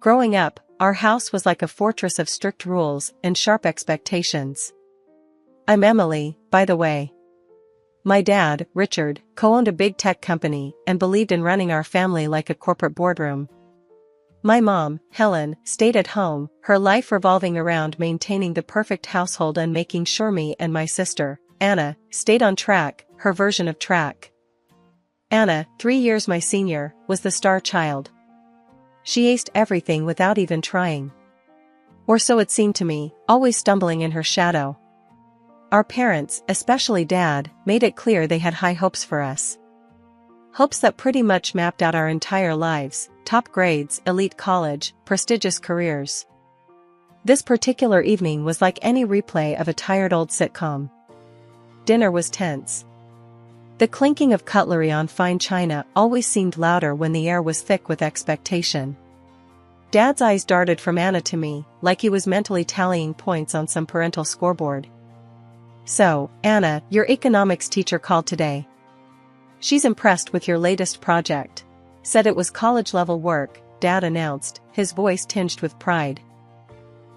Growing up, our house was like a fortress of strict rules and sharp expectations. I'm Emily, by the way. My dad, Richard, co-owned a big tech company and believed in running our family like a corporate boardroom. My mom, Helen, stayed at home, her life revolving around maintaining the perfect household and making sure me and my sister, Anna, stayed on track, her version of track. Anna, 3 years my senior, was the star child. She aced everything without even trying. Or so it seemed to me, always stumbling in her shadow. Our parents, especially Dad, made it clear they had high hopes for us. Hopes that pretty much mapped out our entire lives: top grades, elite college, prestigious careers. This particular evening was like any replay of a tired old sitcom. Dinner was tense. The clinking of cutlery on fine china always seemed louder when the air was thick with expectation. Dad's eyes darted from Anna to me, like he was mentally tallying points on some parental scoreboard. "So, Anna, your economics teacher called today. She's impressed with your latest project. Said it was college-level work," Dad announced, his voice tinged with pride.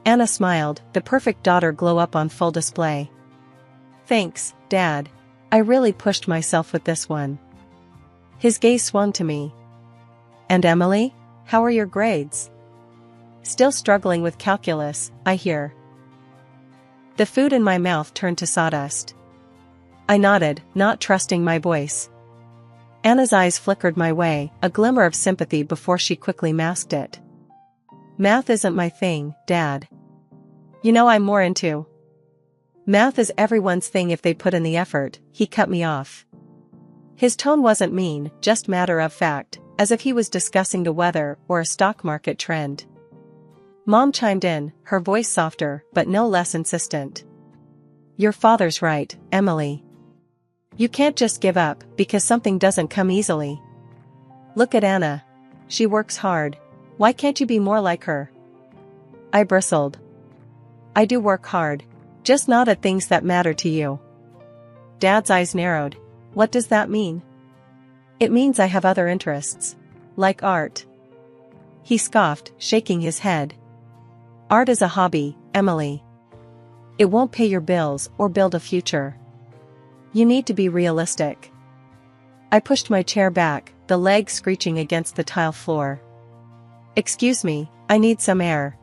Anna smiled, the perfect daughter glow up on full display. "Thanks, Dad. I really pushed myself with this one." His gaze swung to me. "And Emily? How are your grades?" "Still struggling with calculus, I hear." The food in my mouth turned to sawdust. I nodded, not trusting my voice. Anna's eyes flickered my way, a glimmer of sympathy before she quickly masked it. "Math isn't my thing, Dad. You know I'm more into." "Math is everyone's thing if they put in the effort," he cut me off. His tone wasn't mean, just matter of fact, as if he was discussing the weather or a stock market trend. Mom chimed in, her voice softer, but no less insistent. "Your father's right, Emily. You can't just give up because something doesn't come easily. Look at Anna. She works hard. Why can't you be more like her?" I bristled. "I do work hard. Just not at things that matter to you." Dad's eyes narrowed. "What does that mean?" "It means I have other interests. Like art." He scoffed, shaking his head. "Art is a hobby, Emily. It won't pay your bills or build a future. You need to be realistic." I pushed my chair back, the leg screeching against the tile floor. "Excuse me, I need some air."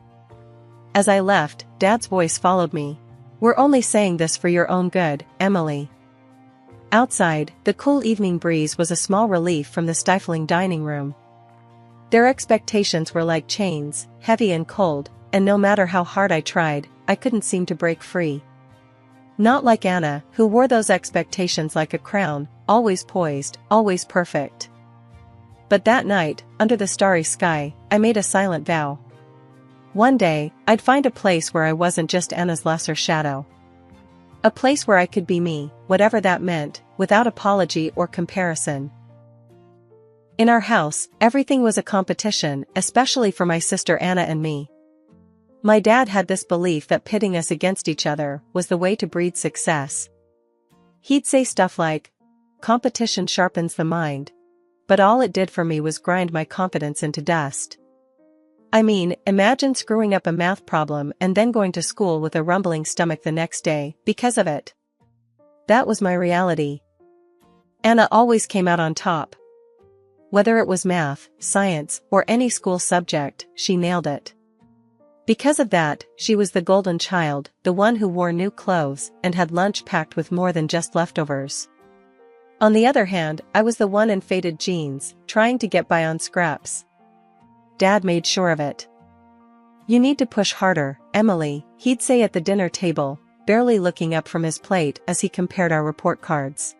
As I left, Dad's voice followed me. "We're only saying this for your own good, Emily." Outside, the cool evening breeze was a small relief from the stifling dining room. Their expectations were like chains, heavy and cold, and no matter how hard I tried, I couldn't seem to break free. Not like Anna, who wore those expectations like a crown, always poised, always perfect. But that night, under the starry sky, I made a silent vow. One day, I'd find a place where I wasn't just Anna's lesser shadow. A place where I could be me, whatever that meant, without apology or comparison. In our house, everything was a competition, especially for my sister Anna and me. My dad had this belief that pitting us against each other was the way to breed success. He'd say stuff like, "Competition sharpens the mind," but all it did for me was grind my confidence into dust. I mean, imagine screwing up a math problem and then going to school with a rumbling stomach the next day, because of it. That was my reality. Anna always came out on top. Whether it was math, science, or any school subject, she nailed it. Because of that, she was the golden child, the one who wore new clothes and had lunch packed with more than just leftovers. On the other hand, I was the one in faded jeans, trying to get by on scraps. Dad made sure of it. "You need to push harder, Emily," he'd say at the dinner table, barely looking up from his plate as he compared our report cards.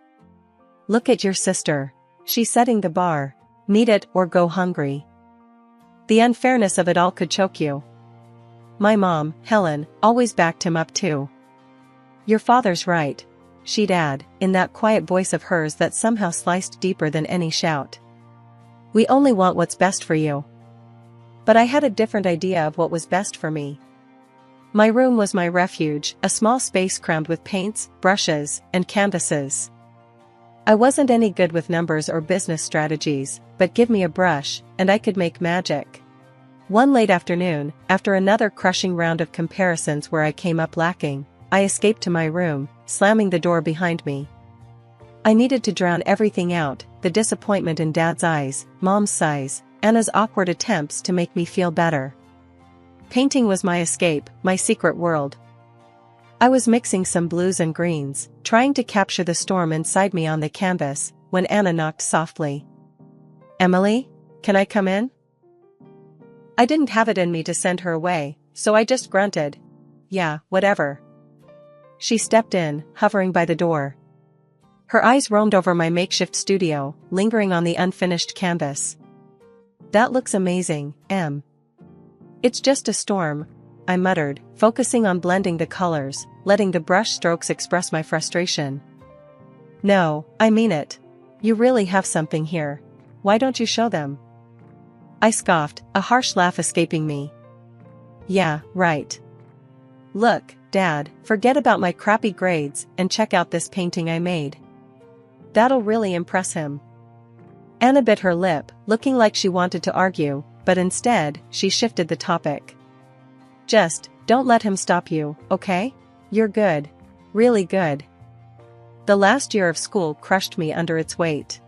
"Look at your sister. She's setting the bar. Meet it or go hungry." The unfairness of it all could choke you. My mom, Helen, always backed him up too. "Your father's right," she'd add, in that quiet voice of hers that somehow sliced deeper than any shout. "We only want what's best for you." But I had a different idea of what was best for me. My room was my refuge, a small space crammed with paints, brushes, and canvases. I wasn't any good with numbers or business strategies, but give me a brush, and I could make magic. One late afternoon, after another crushing round of comparisons where I came up lacking, I escaped to my room, slamming the door behind me. I needed to drown everything out, the disappointment in Dad's eyes, Mom's sighs, Anna's awkward attempts to make me feel better. Painting was my escape, my secret world. I was mixing some blues and greens, trying to capture the storm inside me on the canvas, when Anna knocked softly. "Emily, can I come in?" I didn't have it in me to send her away, so I just grunted. "Yeah, whatever." She stepped in, hovering by the door. Her eyes roamed over my makeshift studio, lingering on the unfinished canvas. "That looks amazing, Em." "It's just a storm," I muttered, focusing on blending the colors, letting the brush strokes express my frustration. "No, I mean it. You really have something here. Why don't you show them?" I scoffed, a harsh laugh escaping me. "Yeah, right. Look, Dad, forget about my crappy grades and check out this painting I made. That'll really impress him." Anna bit her lip, looking like she wanted to argue, but instead, she shifted the topic. "Just, don't let him stop you, okay? You're good. Really good." The last year of school crushed me under its weight.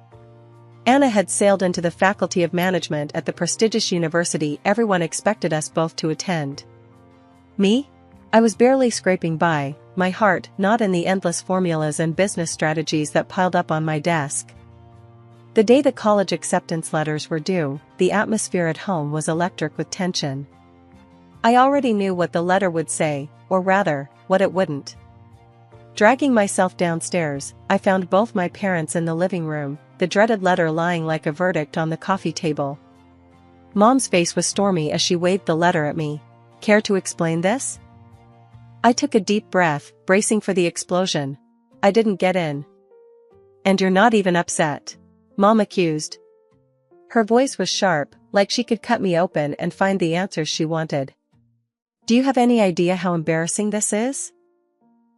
Anna had sailed into the Faculty of Management at the prestigious university everyone expected us both to attend. Me? I was barely scraping by, my heart not in the endless formulas and business strategies that piled up on my desk. The day the college acceptance letters were due, the atmosphere at home was electric with tension. I already knew what the letter would say, or rather, what it wouldn't. Dragging myself downstairs, I found both my parents in the living room, the dreaded letter lying like a verdict on the coffee table. Mom's face was stormy as she waved the letter at me. "Care to explain this?" I took a deep breath, bracing for the explosion. "I didn't get in." "And you're not even upset?" Mom accused. Her voice was sharp, like she could cut me open and find the answers she wanted. "Do you have any idea how embarrassing this is?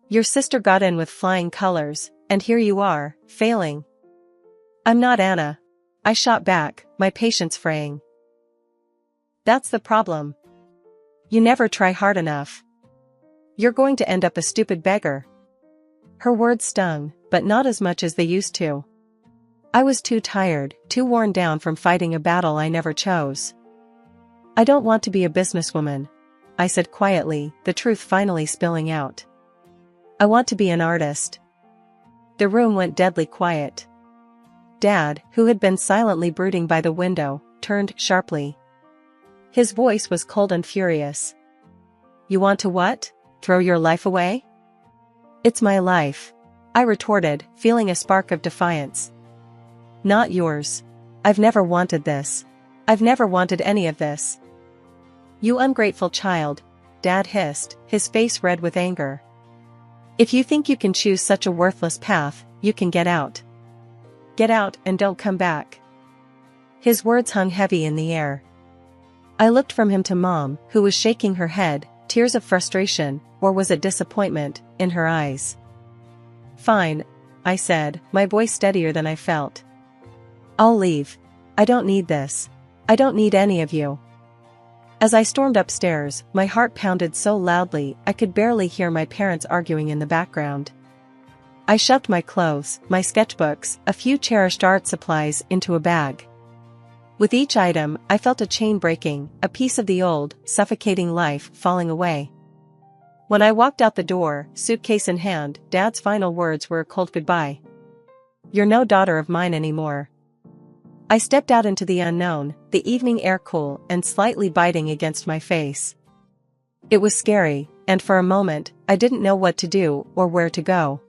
Your sister got in with flying colors, and here you are, failing." "I'm not Anna," I shot back, my patience fraying. "That's the problem. You never try hard enough. You're going to end up a stupid beggar." Her words stung, but not as much as they used to. I was too tired, too worn down from fighting a battle I never chose. "I don't want to be a businesswoman," I said quietly, the truth finally spilling out. "I want to be an artist." The room went deadly quiet. Dad, who had been silently brooding by the window, turned sharply. His voice was cold and furious. "You want to what? Throw your life away?" "It's my life," I retorted, feeling a spark of defiance. "Not yours. I've never wanted this. I've never wanted any of this." "You ungrateful child," Dad hissed, his face red with anger. "If you think you can choose such a worthless path, you can get out. Get out and don't come back." His words hung heavy in the air. I looked from him to Mom, who was shaking her head, tears of frustration, or was it disappointment, in her eyes. "Fine," I said, my voice steadier than I felt. "I'll leave. I don't need this. I don't need any of you." As I stormed upstairs, my heart pounded so loudly I could barely hear my parents arguing in the background. I shoved my clothes, my sketchbooks, a few cherished art supplies into a bag. With each item, I felt a chain breaking, a piece of the old, suffocating life falling away. When I walked out the door, suitcase in hand, Dad's final words were a cold goodbye. "You're no daughter of mine anymore." I stepped out into the unknown, the evening air cool and slightly biting against my face. It was scary, and for a moment, I didn't know what to do or where to go.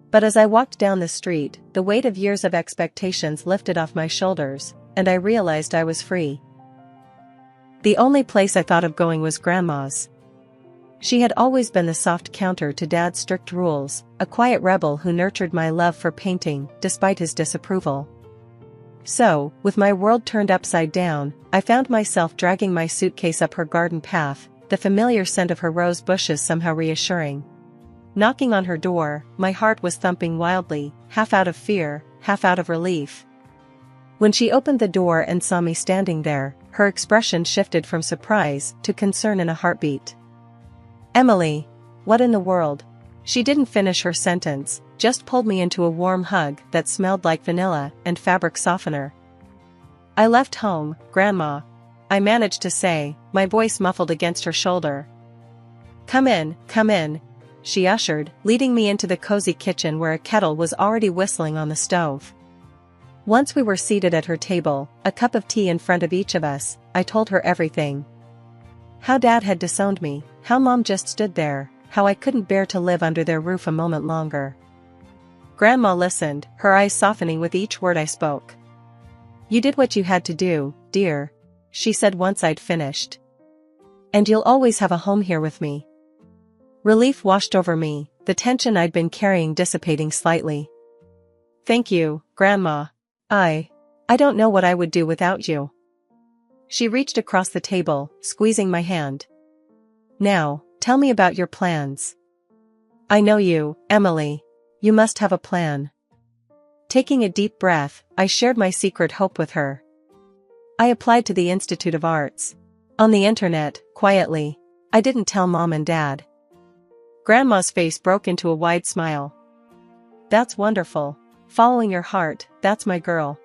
But as I walked down the street, the weight of years of expectations lifted off my shoulders, and I realized I was free. The only place I thought of going was Grandma's. She had always been the soft counter to Dad's strict rules, a quiet rebel who nurtured my love for painting, despite his disapproval. So, with my world turned upside down, I found myself dragging my suitcase up her garden path, the familiar scent of her rose bushes somehow reassuring. Knocking on her door, my heart was thumping wildly, half out of fear, half out of relief. When she opened the door and saw me standing there, her expression shifted from surprise to concern in a heartbeat. "Emily, what in the world?" She didn't finish her sentence, just pulled me into a warm hug that smelled like vanilla and fabric softener. "I left home, Grandma," I managed to say, my voice muffled against her shoulder. Come in," she ushered, leading me into the cozy kitchen where a kettle was already whistling on the stove. Once we were seated at her table, a cup of tea in front of each of us, I told her everything. How Dad had disowned me, how Mom just stood there, how I couldn't bear to live under their roof a moment longer. Grandma listened, her eyes softening with each word I spoke. "You did what you had to do, dear," she said once I'd finished. "And you'll always have a home here with me." Relief washed over me, the tension I'd been carrying dissipating slightly. "Thank you, Grandma. I don't know what I would do without you." She reached across the table, squeezing my hand. "Now, tell me about your plans." "I know you, Emily. You must have a plan." Taking a deep breath, I shared my secret hope with her. I applied to the Institute of Arts. On the internet, quietly. I didn't tell Mom and Dad. Grandma's face broke into a wide smile. "That's wonderful. Following your heart, that's my girl."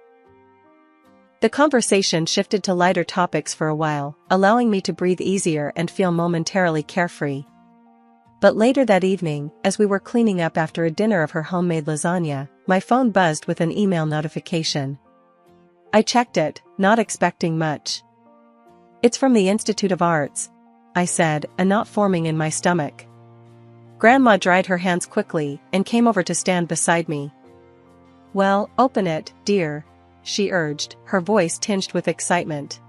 The conversation shifted to lighter topics for a while, allowing me to breathe easier and feel momentarily carefree. But later that evening, as we were cleaning up after a dinner of her homemade lasagna, my phone buzzed with an email notification. I checked it, not expecting much. "It's from the Institute of Arts," I said, a knot forming in my stomach. Grandma dried her hands quickly and came over to stand beside me. "Well, open it, dear," she urged, her voice tinged with excitement.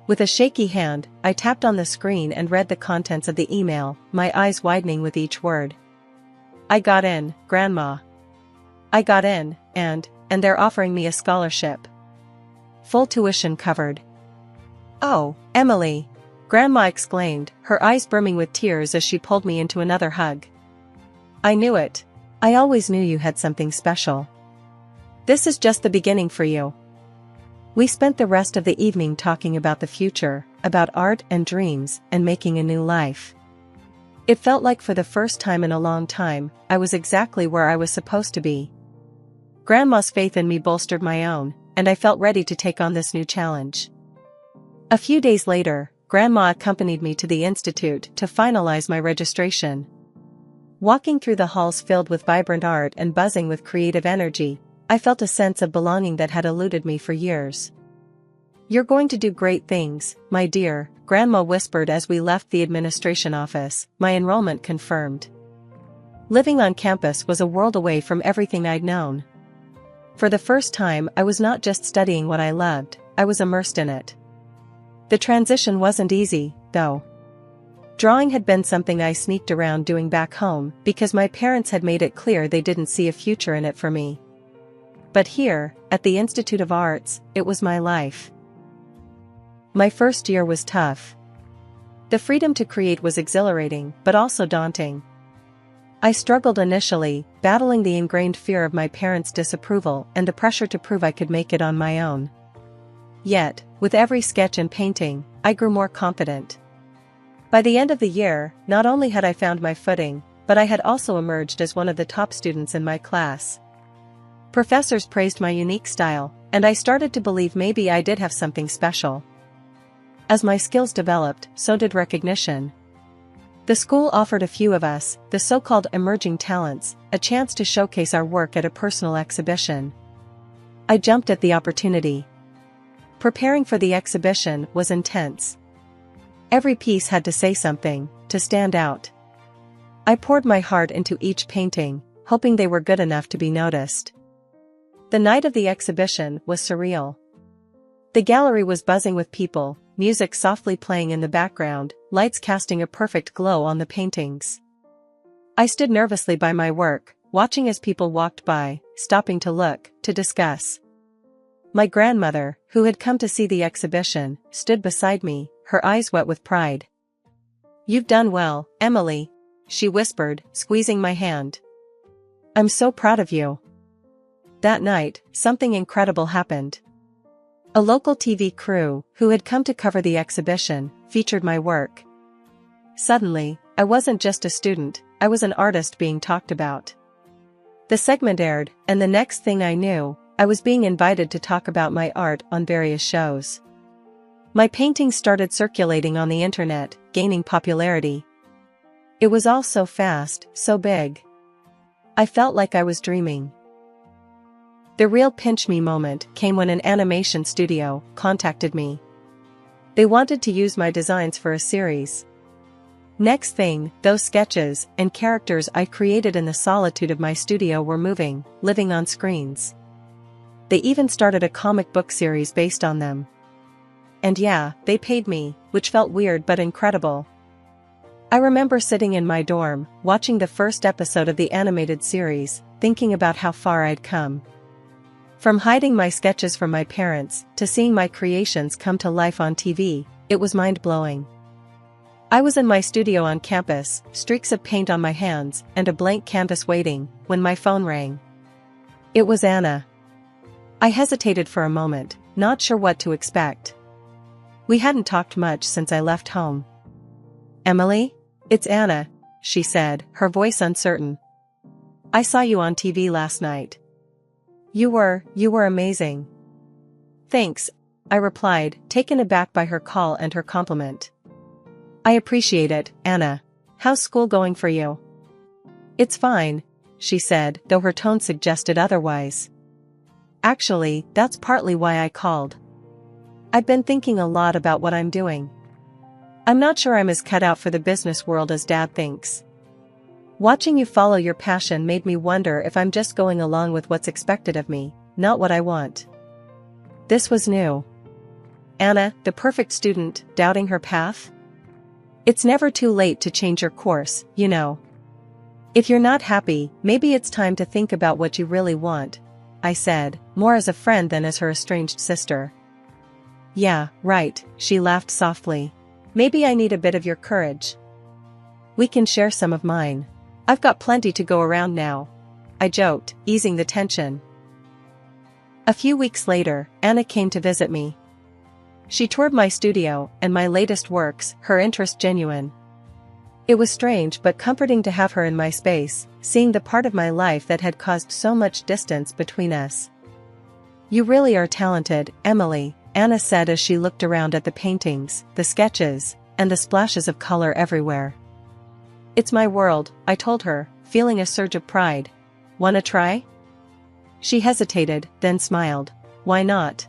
With a shaky hand, I tapped on the screen and read the contents of the email, my eyes widening with each word. "I got in, Grandma. I got in, and they're offering me a scholarship. Full tuition covered." "Oh, Emily!" Grandma exclaimed, her eyes brimming with tears as she pulled me into another hug. "I knew it. I always knew you had something special. This is just the beginning for you." We spent the rest of the evening talking about the future, about art and dreams, and making a new life. It felt like for the first time in a long time, I was exactly where I was supposed to be. Grandma's faith in me bolstered my own, and I felt ready to take on this new challenge. A few days later, Grandma accompanied me to the institute to finalize my registration. Walking through the halls filled with vibrant art and buzzing with creative energy, I felt a sense of belonging that had eluded me for years. "You're going to do great things, my dear," Grandma whispered as we left the administration office, my enrollment confirmed. Living on campus was a world away from everything I'd known. For the first time, I was not just studying what I loved, I was immersed in it. The transition wasn't easy, though. Drawing had been something I sneaked around doing back home because my parents had made it clear they didn't see a future in it for me. But here, at the Institute of Arts, it was my life. My first year was tough. The freedom to create was exhilarating, but also daunting. I struggled initially, battling the ingrained fear of my parents' disapproval and the pressure to prove I could make it on my own. Yet, with every sketch and painting, I grew more confident. By the end of the year, not only had I found my footing, but I had also emerged as one of the top students in my class. Professors praised my unique style, and I started to believe maybe I did have something special. As my skills developed, so did recognition. The school offered a few of us, the so-called emerging talents, a chance to showcase our work at a personal exhibition. I jumped at the opportunity. Preparing for the exhibition was intense. Every piece had to say something, to stand out. I poured my heart into each painting, hoping they were good enough to be noticed. The night of the exhibition was surreal. The gallery was buzzing with people, music softly playing in the background, lights casting a perfect glow on the paintings. I stood nervously by my work, watching as people walked by, stopping to look, to discuss. My grandmother, who had come to see the exhibition, stood beside me, her eyes wet with pride. "You've done well, Emily," she whispered, squeezing my hand. "I'm so proud of you." That night, something incredible happened. A local TV crew, who had come to cover the exhibition, featured my work. Suddenly, I wasn't just a student, I was an artist being talked about. The segment aired, and the next thing I knew, I was being invited to talk about my art on various shows. My paintings started circulating on the internet, gaining popularity. It was all so fast, so big. I felt like I was dreaming. The real pinch me moment came when an animation studio contacted me. They wanted to use my designs for a series. Next thing, those sketches and characters I created in the solitude of my studio were moving, living on screens. They even started a comic book series based on them. And yeah, they paid me, which felt weird but incredible. I remember sitting in my dorm, watching the first episode of the animated series, thinking about how far I'd come. From hiding my sketches from my parents, to seeing my creations come to life on TV, it was mind-blowing. I was in my studio on campus, streaks of paint on my hands, and a blank canvas waiting, when my phone rang. It was Anna. I hesitated for a moment, not sure what to expect. We hadn't talked much since I left home. "Emily? It's Anna," she said, her voice uncertain. "I saw you on TV last night. You were amazing." "Thanks," I replied, taken aback by her call and her compliment. "I appreciate it, Anna. How's school going for you?" "It's fine," she said, though her tone suggested otherwise. "Actually, that's partly why I called. I've been thinking a lot about what I'm doing. I'm not sure I'm as cut out for the business world as Dad thinks. Watching you follow your passion made me wonder if I'm just going along with what's expected of me, not what I want." This was new. Anna, the perfect student, doubting her path? It's never too late to change your course, you know. If you're not happy, maybe it's time to think about what you really want, I said, more as a friend than as her estranged sister. "Yeah, right," she laughed softly. "Maybe I need a bit of your courage. We can share some of mine. I've got plenty to go around now," I joked, easing the tension. A few weeks later, Anna came to visit me. She toured my studio and my latest works, her interest genuine. It was strange but comforting to have her in my space, seeing the part of my life that had caused so much distance between us. "You really are talented, Emily," Anna said as she looked around at the paintings, the sketches, and the splashes of color everywhere. "It's my world," I told her, feeling a surge of pride. "Wanna try?" She hesitated, then smiled. "Why not?"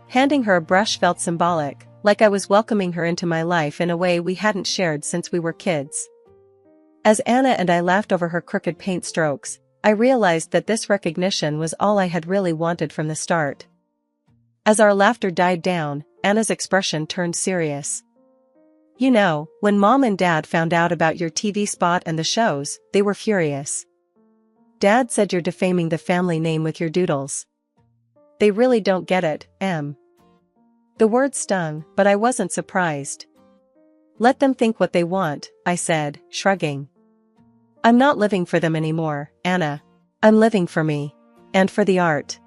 Handing her a brush felt symbolic, like I was welcoming her into my life in a way we hadn't shared since we were kids. As Anna and I laughed over her crooked paint strokes, I realized that this recognition was all I had really wanted from the start. As our laughter died down, Anna's expression turned serious. "You know, when Mom and Dad found out about your TV spot and the shows, they were furious. Dad said you're defaming the family name with your doodles. They really don't get it, Em." The word stung, but I wasn't surprised. "Let them think what they want," I said, shrugging. "I'm not living for them anymore, Anna. I'm living for me. And for the art."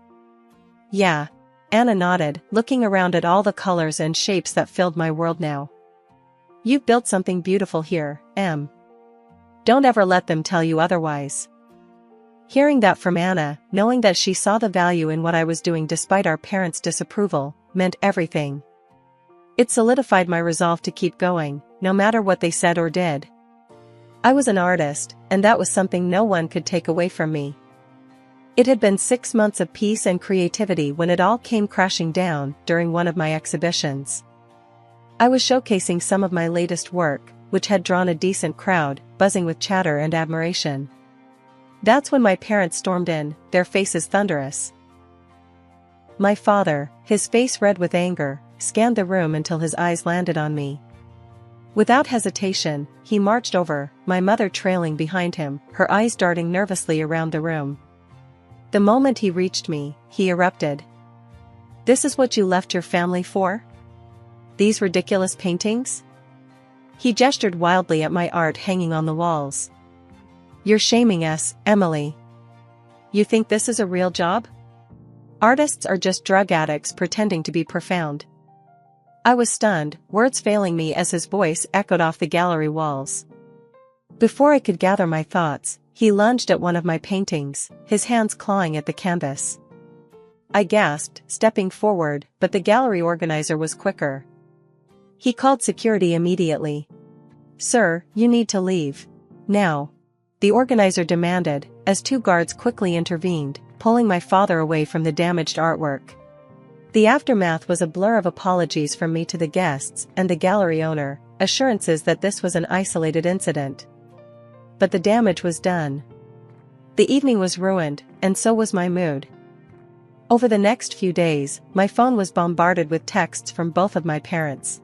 "Yeah," Anna nodded, looking around at all the colors and shapes that filled my world now. "You've built something beautiful here, Em. Don't ever let them tell you otherwise." Hearing that from Anna, knowing that she saw the value in what I was doing despite our parents' disapproval, meant everything. It solidified my resolve to keep going, no matter what they said or did. I was an artist, and that was something no one could take away from me. It had been 6 months of peace and creativity when it all came crashing down during one of my exhibitions. I was showcasing some of my latest work, which had drawn a decent crowd, buzzing with chatter and admiration. That's when my parents stormed in, their faces thunderous. My father, his face red with anger, scanned the room until his eyes landed on me. Without hesitation, he marched over, my mother trailing behind him, her eyes darting nervously around the room. The moment he reached me, he erupted. "This is what you left your family for? These ridiculous paintings?" He gestured wildly at my art hanging on the walls. "You're shaming us, Emily. You think this is a real job? Artists are just drug addicts pretending to be profound. I was stunned, words failing me as his voice echoed off the gallery walls. Before I could gather my thoughts, he lunged at one of my paintings, his hands clawing at the canvas. I gasped, stepping forward, but the gallery organizer was quicker. He called security immediately. "Sir, you need to leave. Now," the organizer demanded, as two guards quickly intervened, pulling my father away from the damaged artwork. The aftermath was a blur of apologies from me to the guests and the gallery owner, assurances that this was an isolated incident. But the damage was done. The evening was ruined, and so was my mood. Over the next few days, my phone was bombarded with texts from both of my parents.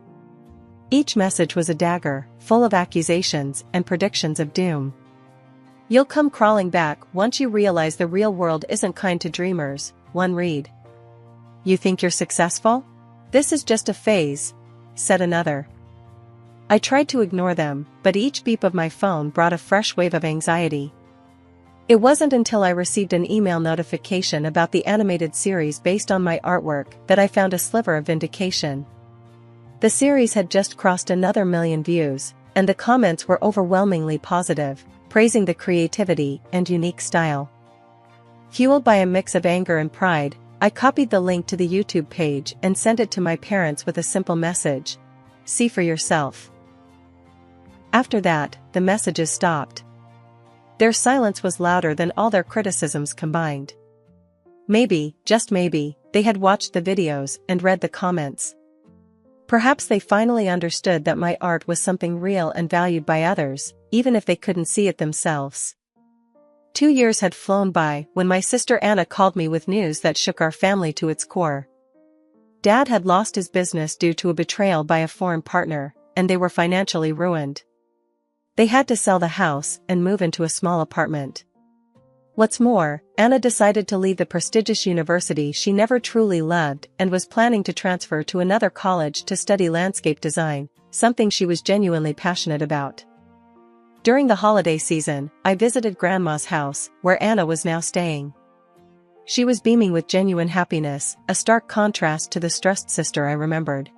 Each message was a dagger, full of accusations and predictions of doom. "You'll come crawling back once you realize the real world isn't kind to dreamers," one read. "You think you're successful? This is just a phase," said another. I tried to ignore them, but each beep of my phone brought a fresh wave of anxiety. It wasn't until I received an email notification about the animated series based on my artwork that I found a sliver of vindication. The series had just crossed another 1,000,000 views, and the comments were overwhelmingly positive, praising the creativity and unique style. Fueled by a mix of anger and pride, I copied the link to the YouTube page and sent it to my parents with a simple message: "See for yourself." After that, the messages stopped. Their silence was louder than all their criticisms combined. Maybe, just maybe, they had watched the videos and read the comments. Perhaps they finally understood that my art was something real and valued by others, even if they couldn't see it themselves. 2 years had flown by when my sister Anna called me with news that shook our family to its core. Dad had lost his business due to a betrayal by a foreign partner, and they were financially ruined. They had to sell the house and move into a small apartment. What's more, Anna decided to leave the prestigious university she never truly loved and was planning to transfer to another college to study landscape design, something she was genuinely passionate about. During the holiday season, I visited Grandma's house, where Anna was now staying. She was beaming with genuine happiness, a stark contrast to the stressed sister I remembered.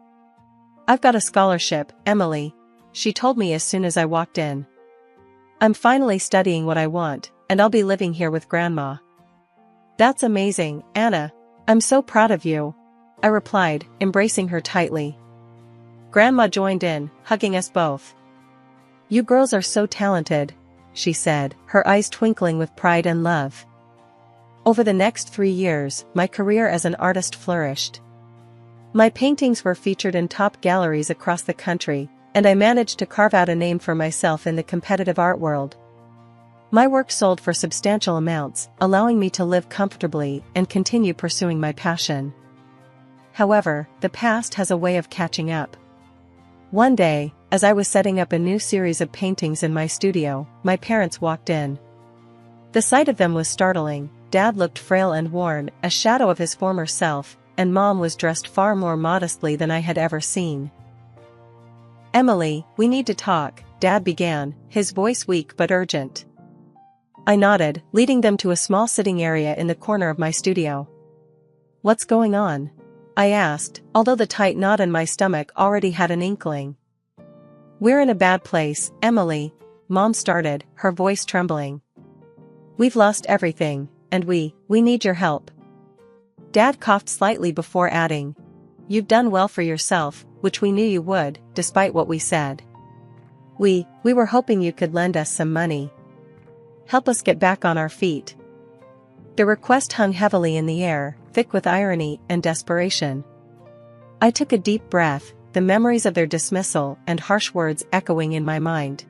"I've got a scholarship, Emily," she told me as soon as I walked in. "I'm finally studying what I want, and I'll be living here with Grandma." "That's amazing, Anna. I'm so proud of you," I replied, embracing her tightly. Grandma joined in, hugging us both. "You girls are so talented," she said, her eyes twinkling with pride and love. Over the next 3 years, my career as an artist flourished. My paintings were featured in top galleries across the country, and I managed to carve out a name for myself in the competitive art world. My work sold for substantial amounts, allowing me to live comfortably and continue pursuing my passion. However, the past has a way of catching up. One day, as I was setting up a new series of paintings in my studio, my parents walked in. The sight of them was startling. Dad looked frail and worn, a shadow of his former self, and Mom was dressed far more modestly than I had ever seen. "Emily, we need to talk," Dad began, his voice weak but urgent. I nodded, leading them to a small sitting area in the corner of my studio. "What's going on?" I asked, although the tight knot in my stomach already had an inkling. "We're in a bad place, Emily," Mom started, her voice trembling. "We've lost everything, and we need your help." Dad coughed slightly before adding, "You've done well for yourself, which we knew you would, despite what we said. We were hoping you could lend us some money. Help us get back on our feet." The request hung heavily in the air, thick with irony and desperation. I took a deep breath, the memories of their dismissal and harsh words echoing in my mind.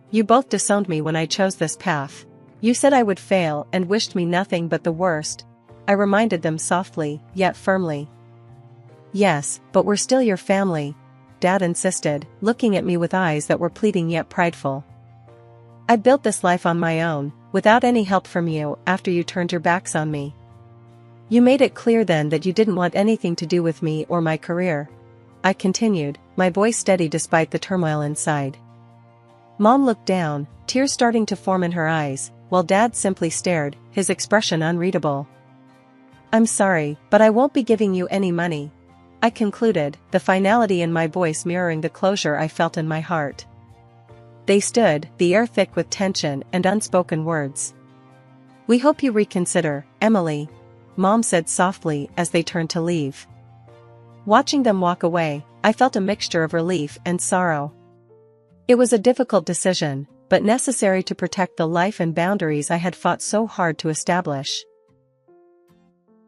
"You both disowned me when I chose this path. You said I would fail and wished me nothing but the worst," I reminded them softly, yet firmly. "Yes, but we're still your family," Dad insisted, looking at me with eyes that were pleading yet prideful. "I built this life on my own, without any help from you after you turned your backs on me. You made it clear then that you didn't want anything to do with me or my career," I continued, my voice steady despite the turmoil inside. Mom looked down, tears starting to form in her eyes, while Dad simply stared, his expression unreadable. I'm sorry, but I won't be giving you any money, I concluded, the finality in my voice mirroring the closure I felt in my heart. They stood, the air thick with tension and unspoken words. We hope you reconsider, Emily, Mom said softly as they turned to leave. Watching them walk away, I felt a mixture of relief and sorrow. It was a difficult decision, but necessary to protect the life and boundaries I had fought so hard to establish.